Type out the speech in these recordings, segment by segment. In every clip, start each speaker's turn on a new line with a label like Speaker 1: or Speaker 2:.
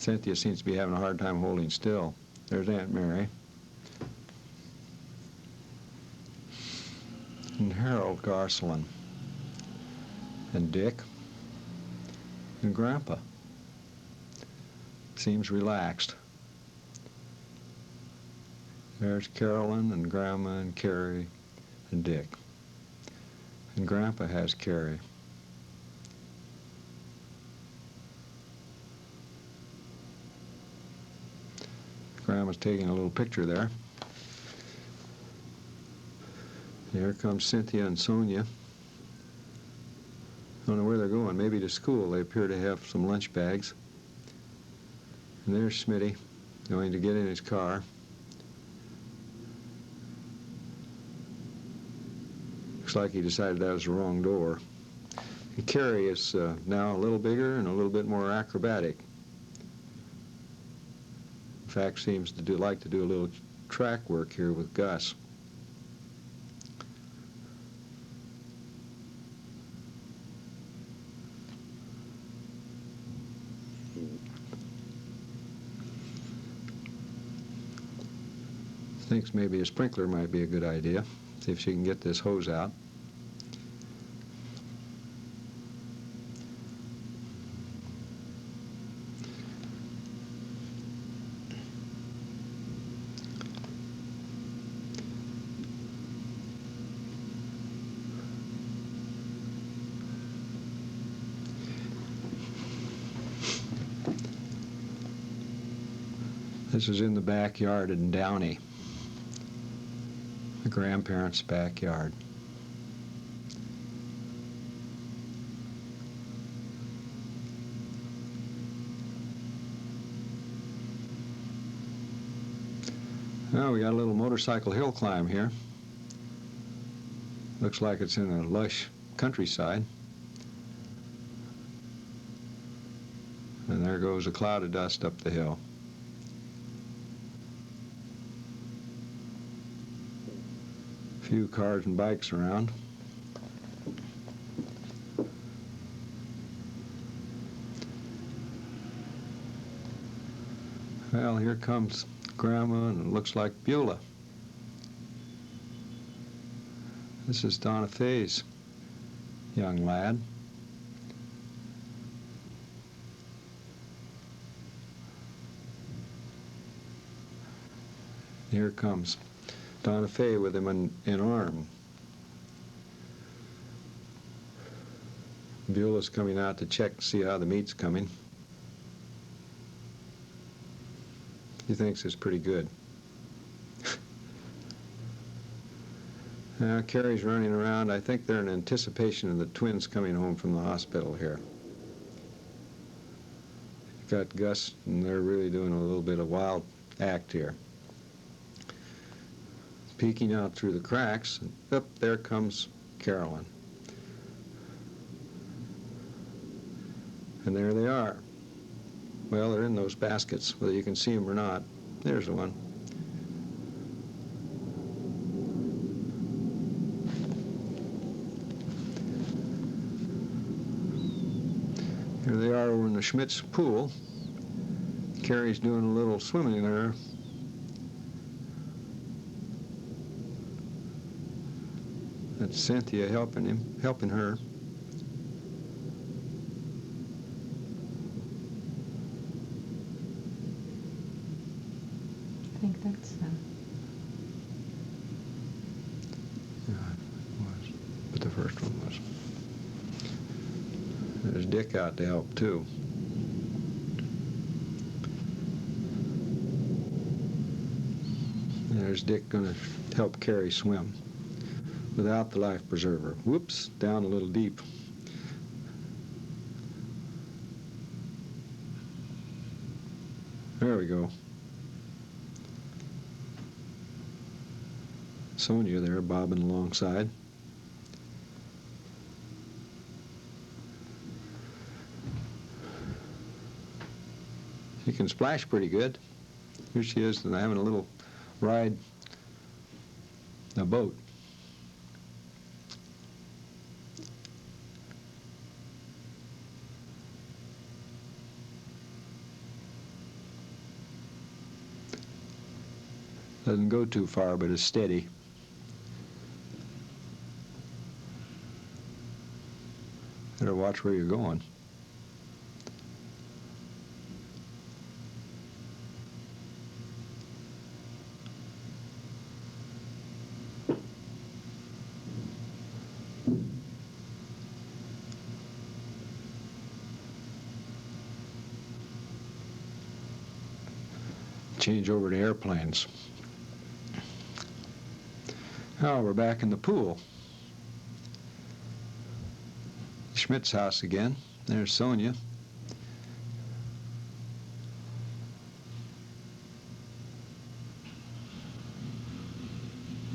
Speaker 1: Cynthia seems to be having a hard time holding still. There's Aunt Mary. And Harold Garcelin. And Dick. And Grandpa. Seems relaxed. There's Carolyn and Grandma and Carrie and Dick. And Grandpa has Carrie. Grandma's taking a little picture there. Here comes Cynthia and Sonia. I don't know where they're going, maybe to school. They appear to have some lunch bags. And there's Smitty going to get in his car. Looks like he decided that was the wrong door. And Carrie is now a little bigger and a little bit more acrobatic. In fact, seems to like to do a little track work here with Gus. Thinks maybe a sprinkler might be a good idea. See if she can get this hose out. This is in the backyard in Downey, the grandparents' backyard. Well, we got a little motorcycle hill climb here. Looks like it's in a lush countryside. And there goes a cloud of dust up the hill. A few cars and bikes around. Well, here comes Grandma, and it looks like Beulah. This is Donna Faye's young lad. Here comes Donna Faye with him in arm. Beulah's coming out to check to see how the meat's coming. He thinks it's pretty good. Now Carrie's running around. I think they're in anticipation of the twins coming home from the hospital here. Got Gus, and they're really doing a little bit of wild act here. Peeking out through the cracks, and up there comes Carolyn. And there they are. Well, they're in those baskets, whether you can see them or not. There's the one. Here they are over in the Schmitz pool. Carrie's doing a little swimming there. That's Cynthia helping her.
Speaker 2: I think that's
Speaker 1: Yeah, it was. But the first one was. There's Dick out to help too. There's Dick going to help Carrie swim without the life preserver. Whoops, down a little deep. There we go. Sonia there bobbing alongside. She can splash pretty good. Here she is having a little ride a boat. Doesn't go too far, but is steady. Better watch where you're going. Change over to airplanes. Now we're back in the pool. Schmidt's house again. There's Sonia.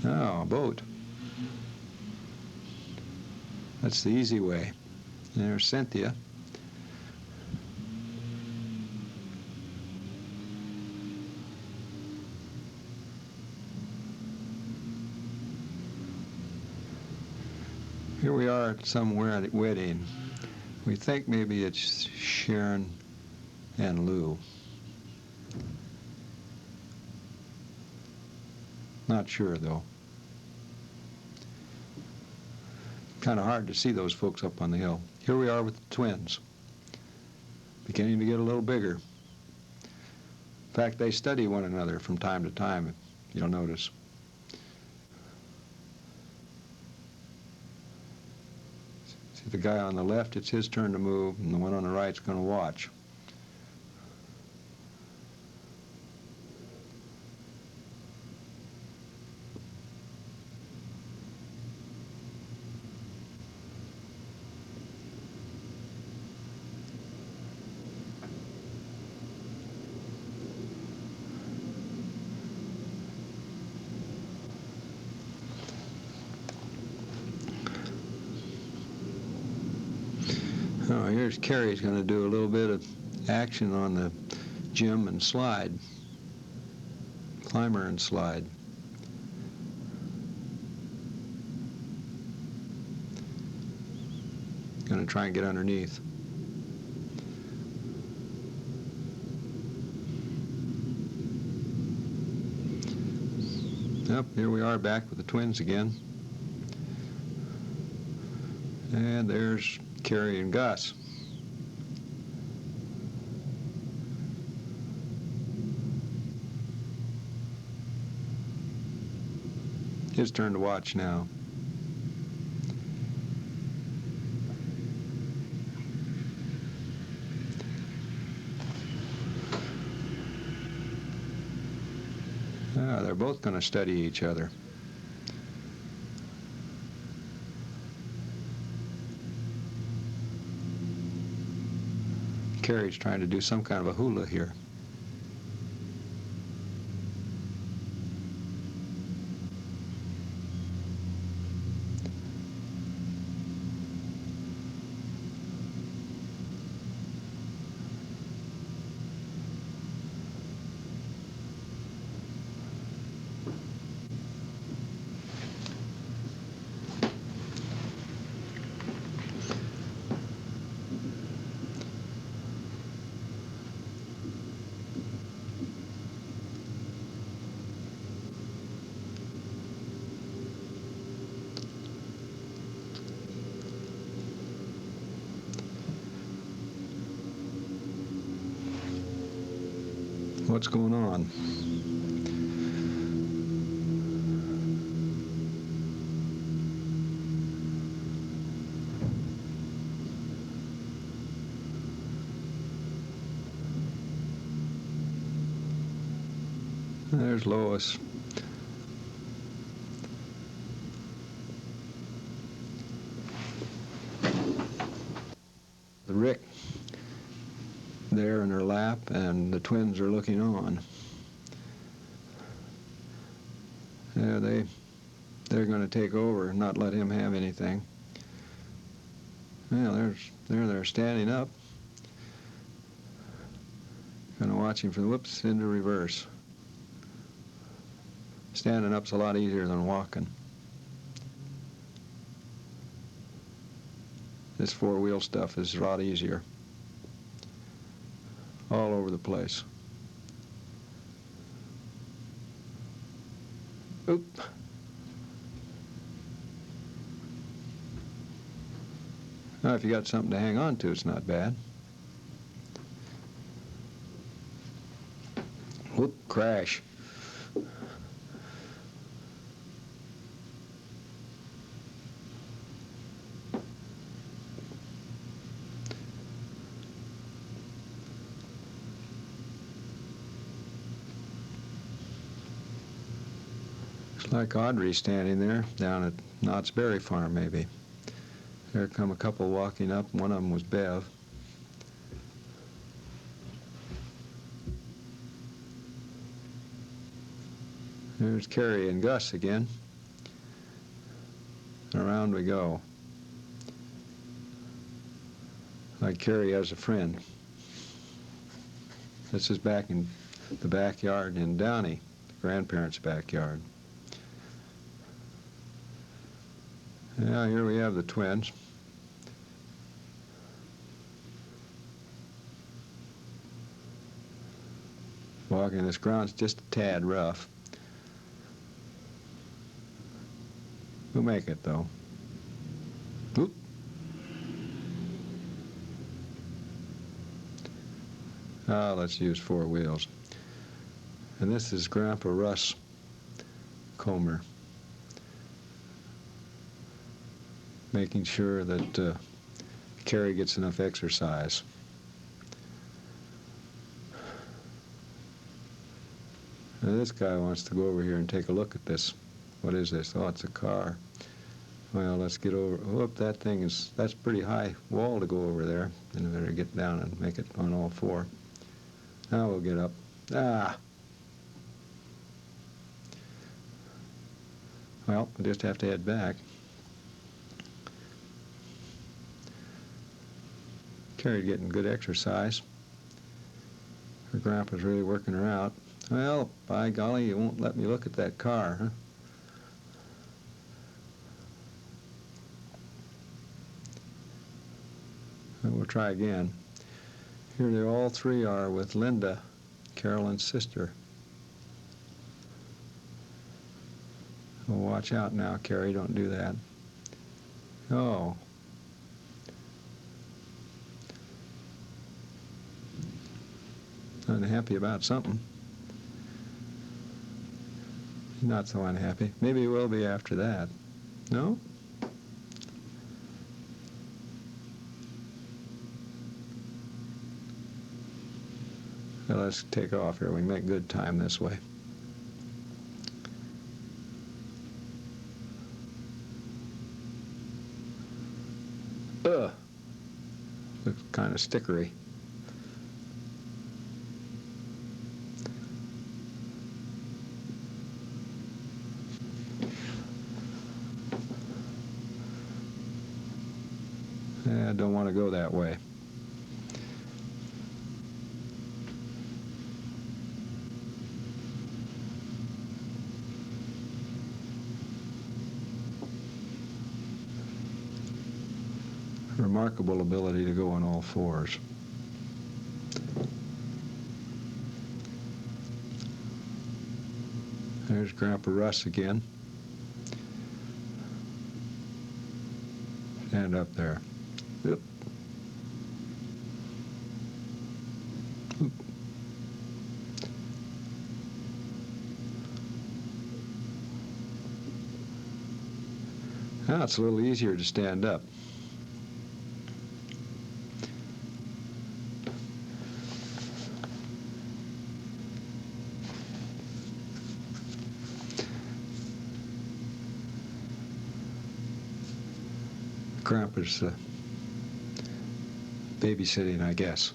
Speaker 1: Oh, a boat. That's the easy way. There's Cynthia. Here we are somewhere at a wedding. We think maybe it's Sharon and Lou. Not sure, though. Kind of hard to see those folks up on the hill. Here we are with the twins. Beginning to get a little bigger. In fact, they study one another from time to time, you'll notice. See the guy on the left, it's his turn to move, and the one on the right's going to watch. Oh, here's Carrie's going to do a little bit of action on the gym and slide. Climber and slide. Going to try and get underneath. Yep, here we are back with the twins again. And there's Carrie and Gus. His turn to watch now. They're both going to study each other. Carrie's trying to do some kind of a hula here. What's going on? There's Lois. Rick there in her lap, and the twins are looking on. Yeah, they're going to take over and not let him have anything. Yeah, they're standing up. Going to watch him for the whoops into reverse. Standing up's a lot easier than walking. This four-wheel stuff is a lot easier. All over the place. Oop. Now, if you got something to hang on to, it's not bad. Whoop, crash. Looks like Audrey standing there down at Knott's Berry Farm, maybe. There come a couple walking up. One of them was Bev. There's Carrie and Gus again. And around we go. Like Carrie has a friend. This is back in the backyard in Downey, grandparents' backyard. Now here we have the twins. Walking this ground's just a tad rough. We'll make it though. Oop. Let's use 4 wheels. And this is Grandpa Russ Comer, making sure that Carrie gets enough exercise. Now this guy wants to go over here and take a look at this. What is this? Oh, it's a car. Well, let's get over. Whoop, that thing is, that's pretty high wall to go over there. Then I better get down and make it on all 4. Now we'll get up. Ah! Well, we'll just have to head back. Carrie getting good exercise. Her grandpa's really working her out. Well, by golly, you won't let me look at that car, huh? Well, we'll try again. Here they all 3 are with Linda, Carolyn's sister. Well, watch out now, Carrie, don't do that. Oh. Unhappy about something. Not so unhappy. Maybe he will be after that. No? Well, let's take off here. We can make good time this way. Ugh. Looks kind of stickery. I don't want to go that way. Remarkable ability to go on all 4s. There's Grandpa Russ again. Stand up there. Yep. Oop. Now it's a little easier to stand up. Grandpa's babysitting, I guess.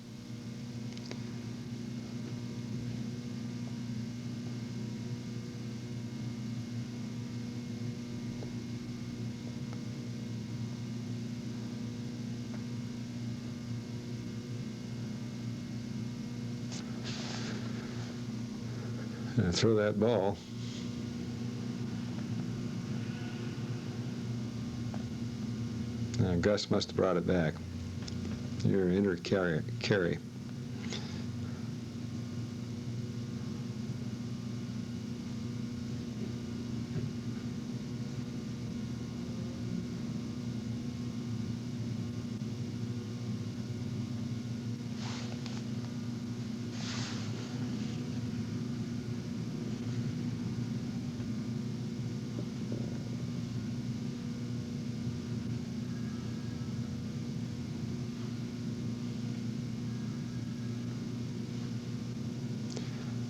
Speaker 1: And throw that ball. Gus must have brought it back. You're inner carry.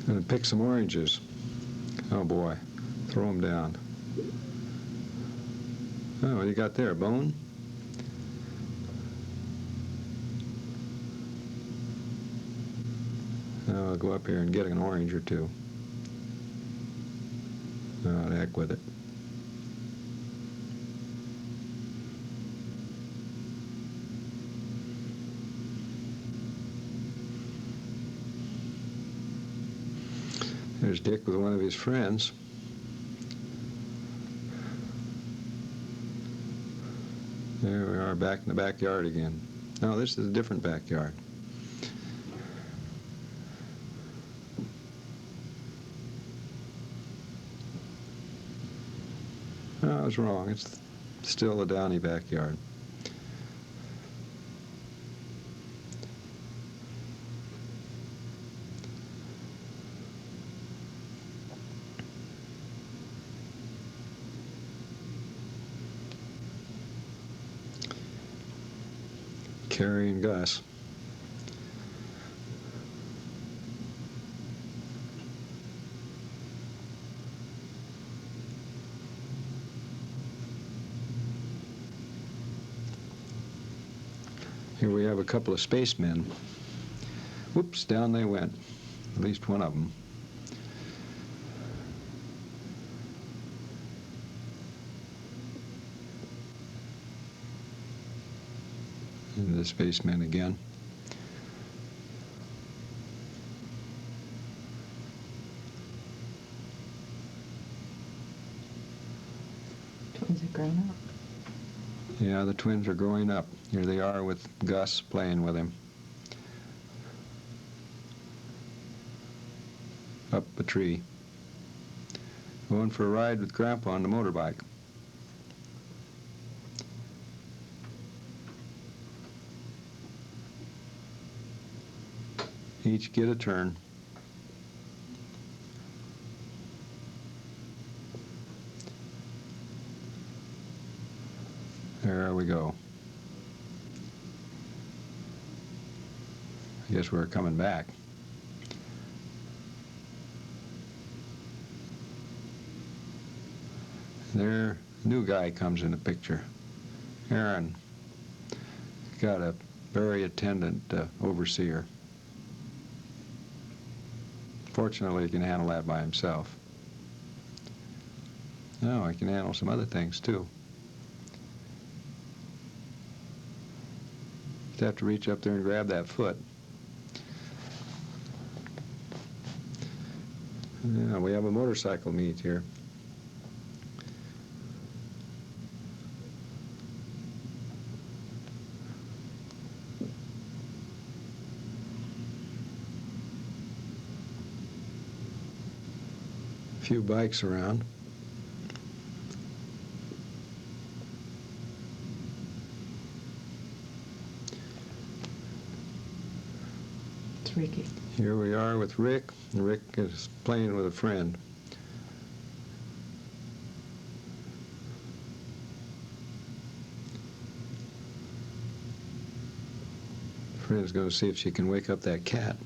Speaker 1: Gonna pick some oranges. Oh boy, throw them down. Oh, what do you got there, a bone? Oh, I'll go up here and get an orange or two. Oh, the heck with it. There's Dick with one of his friends. There we are, back in the backyard again. No, this is a different backyard. No, I was wrong. It's still a Downey backyard. Carrie and Gus. Here we have a couple of spacemen. Whoops, down they went. At least one of them. And the spacemen again.
Speaker 2: Twins are grown up.
Speaker 1: Yeah, the twins are growing up. Here they are with Gus playing with him. Up a tree. Going for a ride with Grandpa on the motorbike. Each get a turn. There we go. I guess we're coming back. There, new guy comes in the picture. Aaron. Got a very attendant overseer. Fortunately, he can handle that by himself. No, he can handle some other things, too. Just have to reach up there and grab that foot. Yeah, we have a motorcycle meet here. A few bikes around.
Speaker 2: It's Ricky.
Speaker 1: Here we are with Rick, and Rick is playing with a friend. Friend's going to see if she can wake up that cat.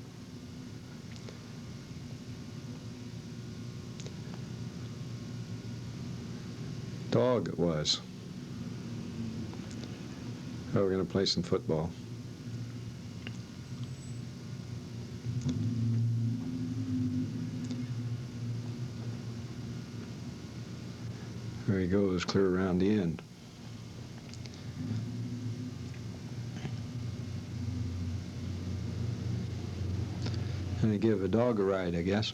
Speaker 1: Dog it was. Oh, we're going to play some football. There he goes, clear around the end. And they give a dog a ride, I guess.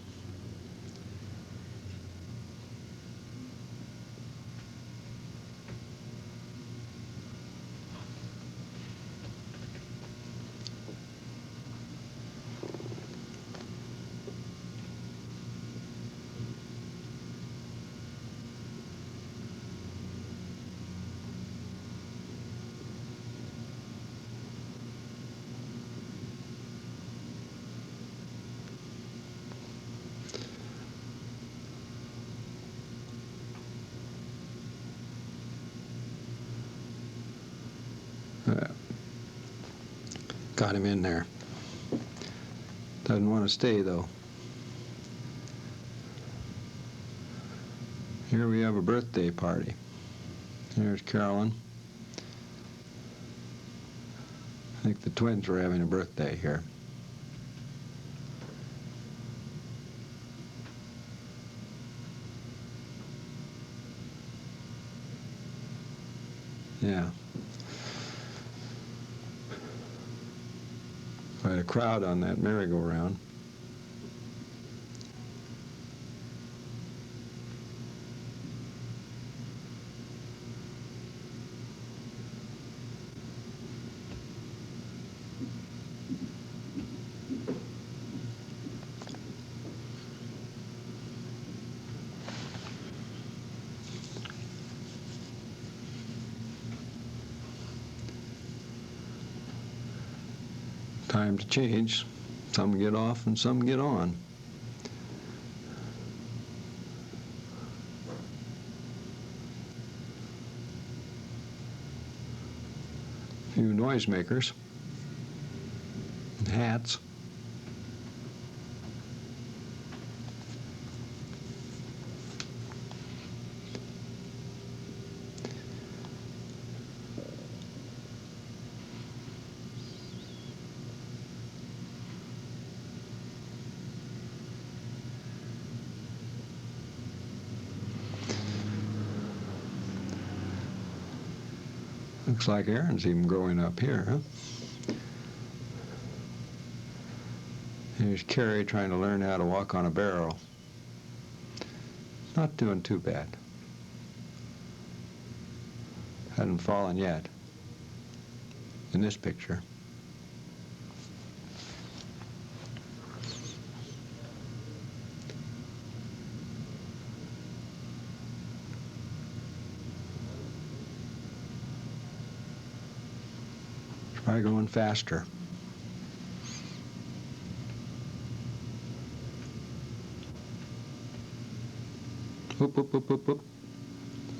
Speaker 1: Got him in there. Doesn't want to stay, though. Here we have a birthday party. There's Carolyn. I think the twins were having a birthday here. Yeah. Quite a crowd on that merry-go-round. Time to change. Some get off and some get on. A few noisemakers. And hats. Looks like Aaron's even growing up here, huh? Here's Carrie trying to learn how to walk on a barrel. Not doing too bad. Hadn't fallen yet in this picture. Try going faster. Whoop, whoop, whoop, whoop, whoop.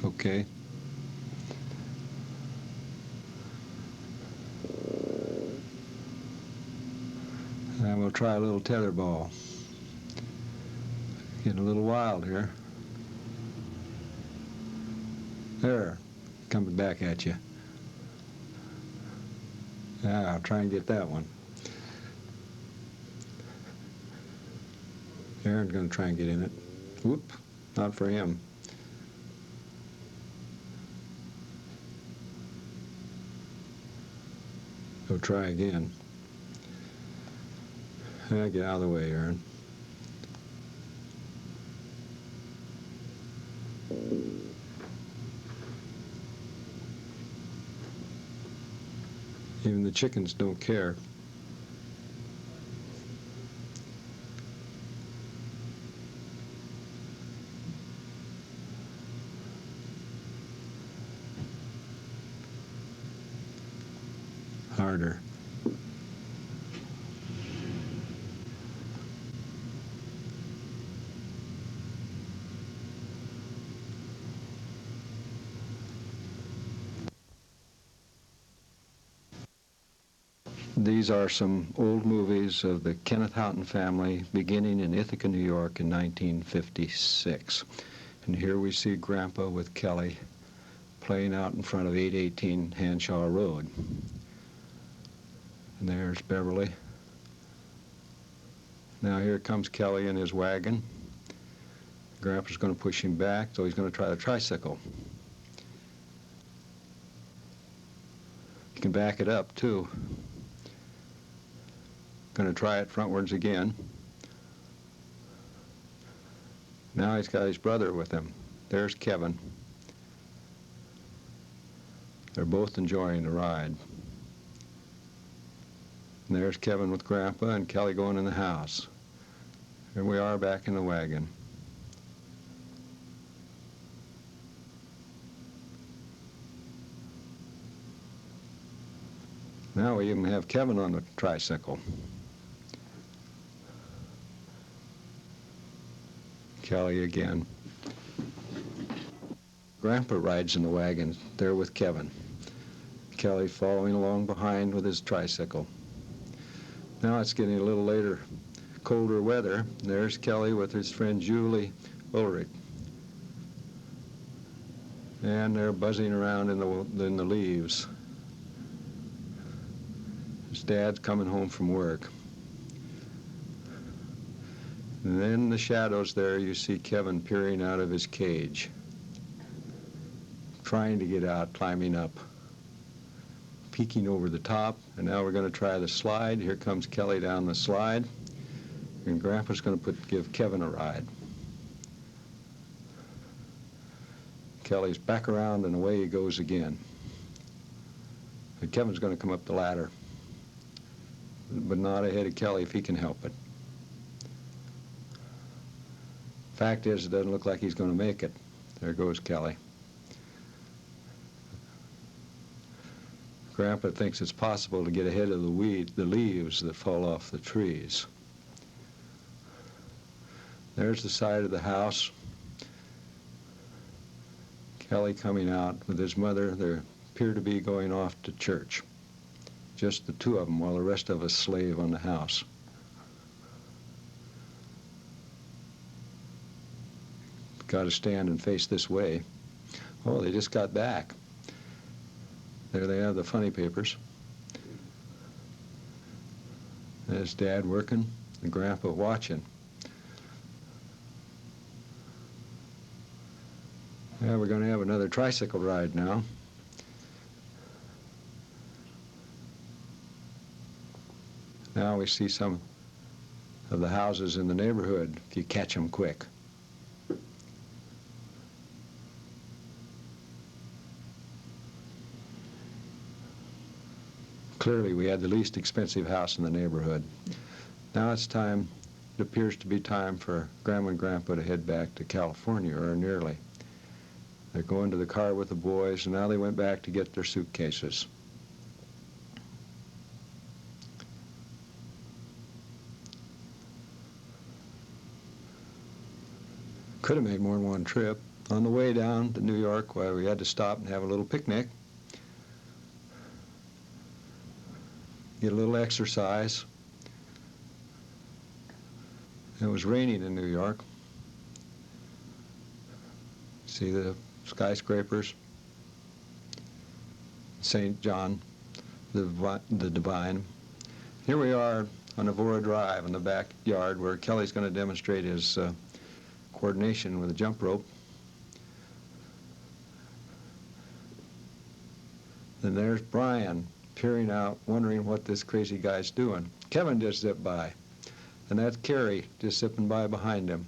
Speaker 1: Okay. And we'll try a little tetherball. Getting a little wild here. There, coming back at you. Yeah, I'll try and get that one. Aaron's going to try and get in it. Whoop, not for him. Go try again. Get out of the way, Aaron. Even the chickens don't care. Harder. These are some old movies of the Kenneth Haughton family beginning in Ithaca, New York in 1956. And here we see Grandpa with Kelly playing out in front of 818 Hanshaw Road. And there's Beverly. Now here comes Kelly in his wagon. Grandpa's going to push him back, so he's going to try the tricycle. You can back it up, too. Going to try it frontwards again. Now he's got his brother with him. There's Kevin. They're both enjoying the ride. And there's Kevin with Grandpa and Kelly going in the house. Here we are back in the wagon. Now we even have Kevin on the tricycle. Kelly again. Grandpa rides in the wagon there with Kevin. Kelly following along behind with his tricycle. Now it's getting a little later, colder weather. There's Kelly with his friend Julie Ulrich. And they're buzzing around in the leaves. His dad's coming home from work. And then in the shadows there, you see Kevin peering out of his cage, trying to get out, climbing up, peeking over the top. And now we're going to try the slide. Here comes Kelly down the slide, and Grandpa's going to give Kevin a ride. Kelly's back around, and away he goes again. And Kevin's going to come up the ladder, but not ahead of Kelly if he can help it. Fact is, it doesn't look like he's going to make it. There goes Kelly. Grandpa thinks it's possible to get ahead of the leaves that fall off the trees. There's the side of the house. Kelly coming out with his mother. They appear to be going off to church. Just the two of them, while the rest of us slave on the house. Got to stand and face this way. Oh, they just got back. There they have the funny papers. There's Dad working and Grandpa watching. Yeah, we're going to have another tricycle ride now. Now we see some of the houses in the neighborhood, if you catch them quick. Clearly, we had the least expensive house in the neighborhood. Now it's time, it appears to be time for Grandma and Grandpa to head back to California, or nearly. They're going to the car with the boys, and now they went back to get their suitcases. Could have made more than one trip. On the way down to New York, well, we had to stop and have a little picnic. Get a little exercise. It was raining in New York. See the skyscrapers, St. John, the Divine. Here we are on Avora Drive in the backyard where Kelly's going to demonstrate his coordination with a jump rope. And there's Brian peering out, wondering what this crazy guy's doing. Kevin just zipped by, and that's Carrie just zipping by behind him.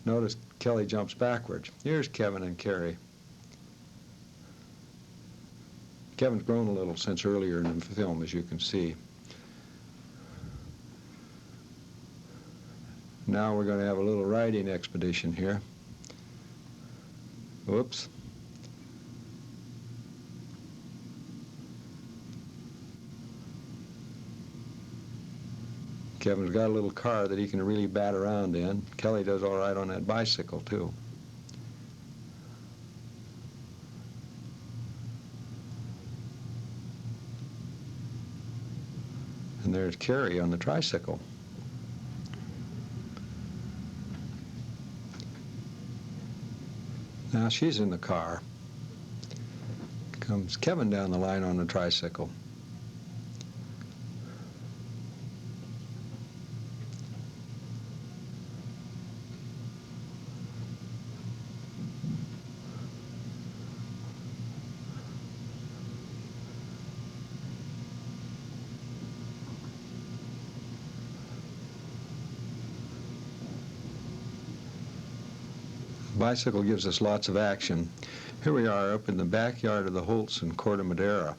Speaker 1: Notice Kelly jumps backwards. Here's Kevin and Carrie. Kevin's grown a little since earlier in the film, as you can see. Now we're going to have a little riding expedition here. Whoops. Kevin's got a little car that he can really bat around in. Kelly does all right on that bicycle, too. And there's Carrie on the tricycle. Now she's in the car. Comes Kevin down the line on the tricycle. Bicycle gives us lots of action. Here we are up in the backyard of the Holtz in Corte Madera,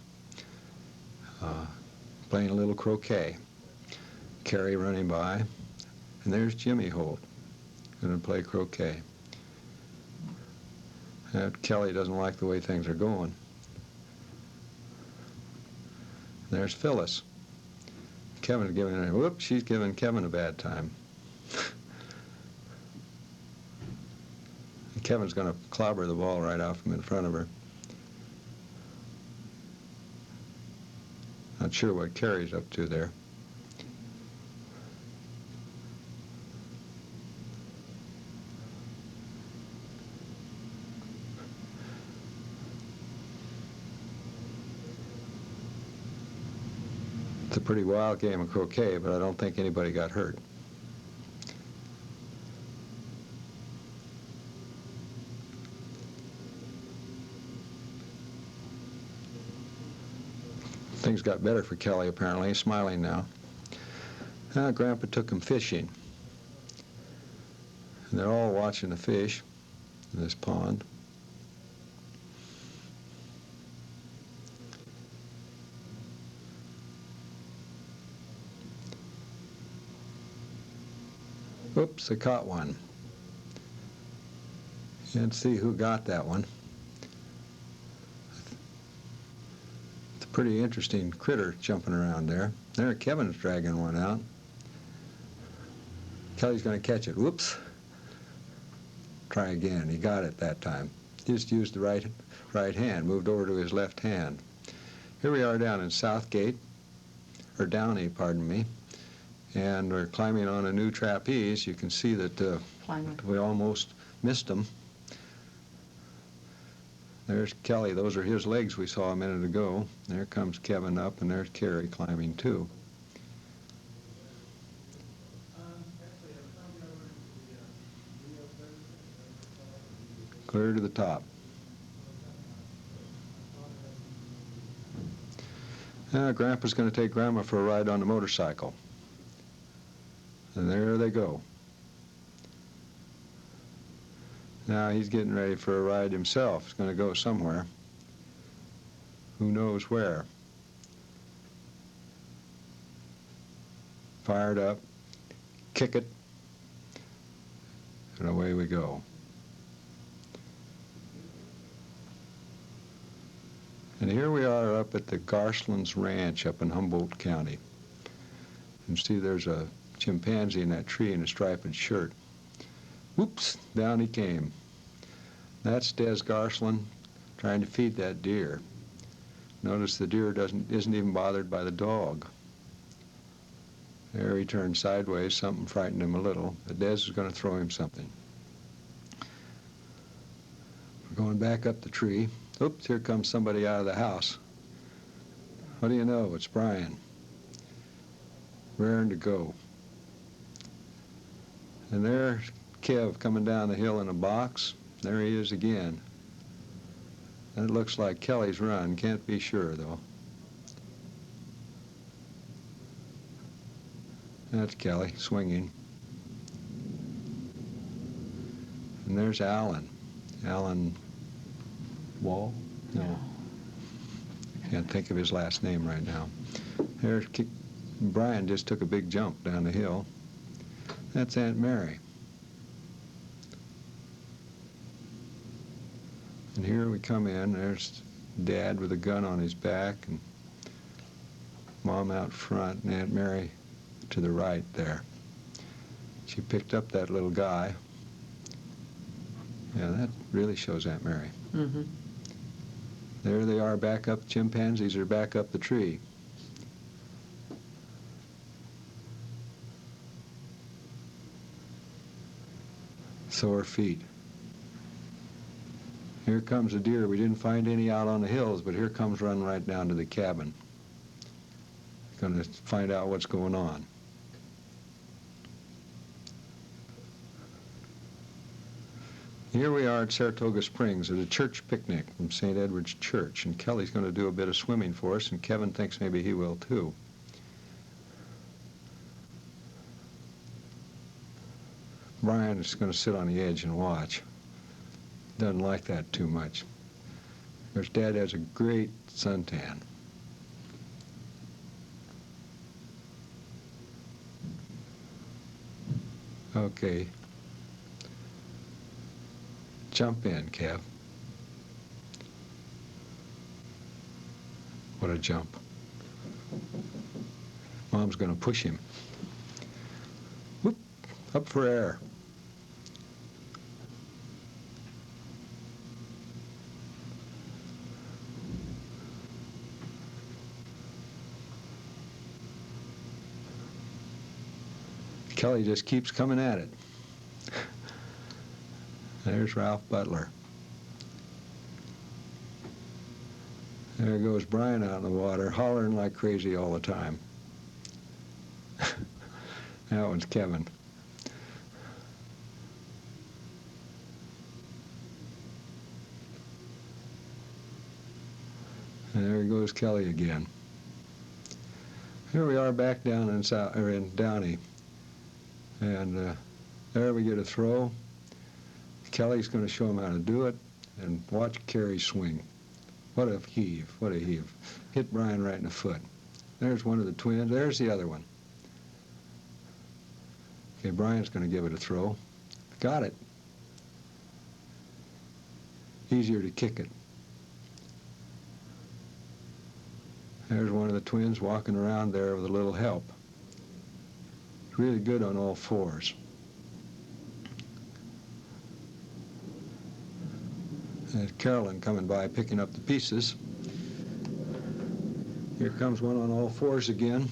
Speaker 1: playing a little croquet. Carrie running by, and there's Jimmy Holt, going to play croquet. Kelly doesn't like the way things are going. There's Phyllis. Kevin's giving her, whoops, she's giving Kevin a bad time. Kevin's going to clobber the ball right out from in front of her. Not sure what Carrie's up to there. It's a pretty wild game of croquet, but I don't think anybody got hurt. Things got better for Kelly, apparently. He's smiling now. Grandpa took him fishing. And they're all watching the fish in this pond. Oops, I caught one. Let's see who got that one. It's a pretty interesting critter jumping around there. There, Kevin's dragging one out. Kelly's going to catch it. Whoops. Try again. He got it that time. Just used the right hand, moved over to his left hand. Here we are down in Southgate, or Downey, pardon me, and we're climbing on a new trapeze. You can see that we almost missed him. There's Kelly. Those are his legs we saw a minute ago. There comes Kevin up, and there's Carrie climbing too. Clear to the top. Grandpa's going to take Grandma for a ride on the motorcycle. And there they go. Now he's getting ready for a ride himself. He's going to go somewhere. Who knows where? Fired up. Kick it. And away we go. And here we are up at the Garsland's Ranch up in Humboldt County. You can see there's a chimpanzee in that tree in a striped shirt. Whoops, down he came. That's Des Garsland trying to feed that deer. Notice the deer isn't even bothered by the dog. There he turned sideways. Something frightened him a little, but Des is going to throw him something. We're going back up the tree. Oops, here comes somebody out of the house. What do you know? It's Brian. Raring to go. And there's Kev coming down the hill in a box. There he is again. That looks like Kelly's run. Can't be sure, though. That's Kelly, swinging. And there's Alan. Alan Wall? No. Can't think of his last name right now. There's Brian just took a big jump down the hill. That's Aunt Mary. And here we come in. There's Dad with a gun on his back, and Mom out front, and Aunt Mary to the right there. She picked up that little guy. Yeah, that really shows Aunt Mary.
Speaker 2: Mm-hmm.
Speaker 1: There they are back up. Chimpanzees are back up the tree. Sore feet. Here comes a deer. We didn't find any out on the hills, but here comes running right down to the cabin. Going to find out what's going on. Here we are at Saratoga Springs at a church picnic from St. Edward's Church, and Kelly's going to do a bit of swimming for us, and Kevin thinks maybe he will too. Brian is going to sit on the edge and watch. Doesn't like that too much. Because Dad has a great suntan. Okay. Jump in, Kev. What a jump. Mom's going to push him. Whoop, up for air. Kelly just keeps coming at it. There's Ralph Butler. There goes Brian out in the water, hollering like crazy all the time. That one's Kevin. And there goes Kelly again. Here we are back down in Downey. And there we get a throw. Kelly's going to show him how to do it. And watch Kerry swing. What a heave, what a heave. Hit Brian right in the foot. There's one of the twins. There's the other one. Okay, Brian's going to give it a throw. Got it. Easier to kick it. There's one of the twins walking around there with a little help. Really good on all fours. There's Carolyn coming by picking up the pieces. Here comes one on all fours again.